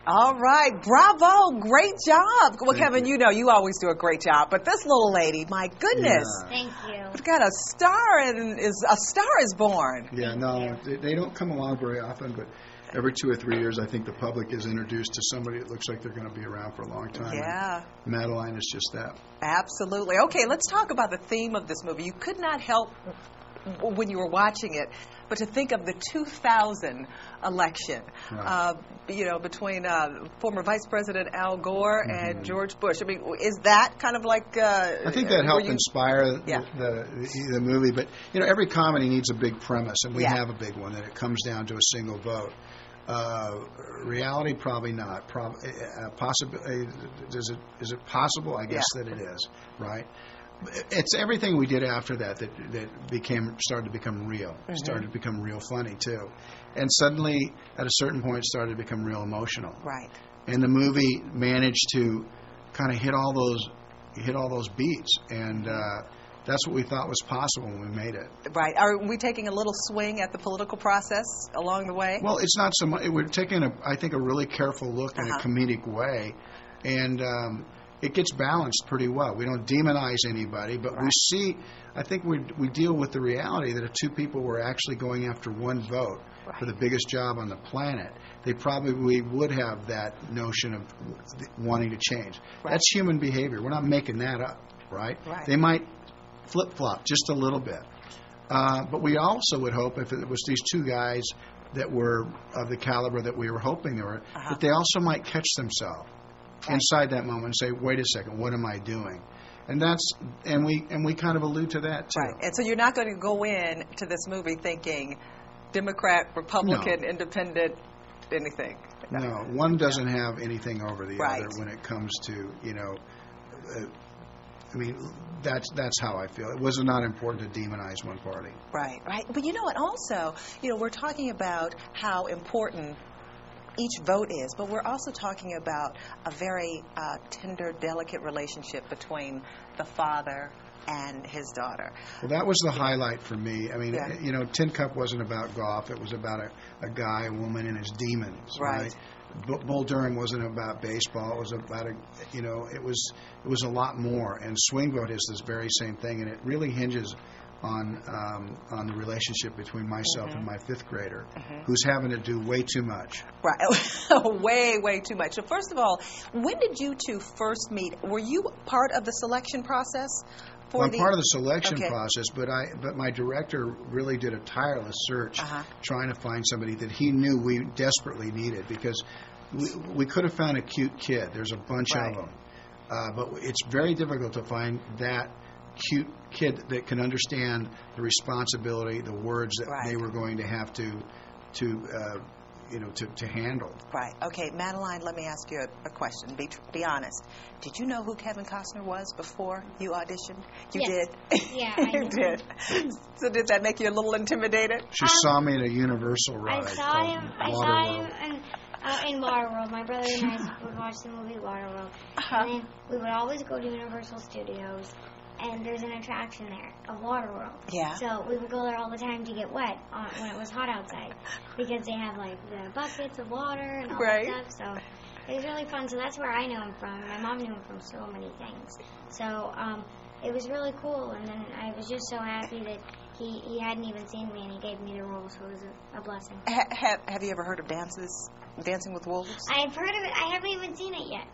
All right, bravo, great job. Well, Kevin, you know you always do a great job, but this little lady, my goodness. Yeah. Thank you. We've got a star is born. Yeah, no, they don't come along very often, but every 2 or 3 years, I think the public is introduced to somebody that looks like they're going to be around for a long time. Yeah. And Madeline is just that. Absolutely. Okay, let's talk about the theme of this movie. You could not help when you were watching it, but to think of the 2000 election, Right. Between former Vice President Al Gore and George Bush. I mean, is that kind of like? I think that helped inspire Yeah. the movie. But every comedy needs a big premise, and we Yeah. have a big one. That it comes down to a single vote. Reality, probably not. Possibly, is it possible? I guess that it is. Right. It's everything we did after that started to become real. Started to become real funny too, and suddenly at a certain point started to become real emotional. Right. And the movie managed to kind of hit all those beats, and that's what we thought was possible when we made it. Right. Are we taking a little swing at the political process along the way? Well, it's not so much. We're taking I think a really careful look in a comedic way, and it gets balanced pretty well. We don't demonize anybody, but we see, I think we deal with the reality that if two people were actually going after one vote for the biggest job on the planet, they probably would have that notion of wanting to change. Right. That's human behavior. We're not making that up, right? They might flip-flop just a little bit. But we also would hope if it was these two guys that were of the caliber that we were hoping they were, that they also might catch themselves inside that moment and say, wait a second, what am I doing? And we kind of allude to that too. Right. And so you're not going to go in to this movie thinking Democrat, Republican, Independent, anything. No, one doesn't have anything over the other when it comes to, I mean, that's how I feel. It was not important to demonize one party. Right. But you know what? Also, we're talking about how important each vote is, but we're also talking about a very tender, delicate relationship between the father and his daughter. Well, that was the highlight for me. I mean, Tin Cup wasn't about golf. It was about a guy, a woman, and his demons, right? Bull Durham wasn't about baseball. It was about it was a lot more. And Swing Vote is this very same thing, and it really hinges on the relationship between myself and my fifth grader, who's having to do way too much. Right, way too much. So first of all, when did you two first meet? Were you part of the selection process? I'm part of the selection process, but my director really did a tireless search trying to find somebody that he knew we desperately needed, because we could have found a cute kid. There's a bunch of them. But it's very difficult to find that cute kid that can understand the responsibility, the words that they were going to have to handle. Right. Okay, Madeline, let me ask you a question. Be honest. Did you know who Kevin Costner was before you auditioned? You did? Yeah, I You did. So did that make you a little intimidated? She saw me at a Universal ride. I saw him in Waterworld. My brother and I would watch the movie Waterworld. And then we would always go to Universal Studios, and there's an attraction there, a Waterworld. Yeah. So we would go there all the time to get wet when it was hot outside, because they have like the buckets of water and all that stuff. So it was really fun. So that's where I know him from. My mom knew him from so many things. So it was really cool. And then I was just so happy that he hadn't even seen me, and he gave me the role. So it was a blessing. Have you ever heard of Dancing with Wolves? I've heard of it. I haven't even seen it yet.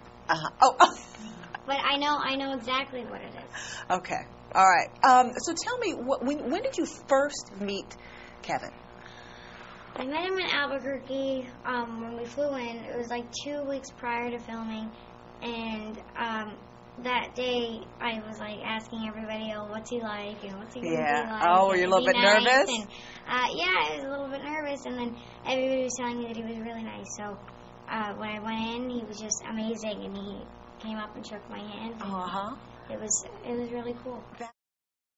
But I know exactly what it is. Okay. All right. So tell me, when did you first meet Kevin? I met him in Albuquerque when we flew in. It was like 2 weeks prior to filming. And that day, I was like asking everybody, what's he like? What's he going to be like? Oh, were you a little bit nervous? And, I was a little bit nervous. And then everybody was telling me that he was really nice. So when I went in, he was just amazing. And he came up and shook my hand. And it was really cool.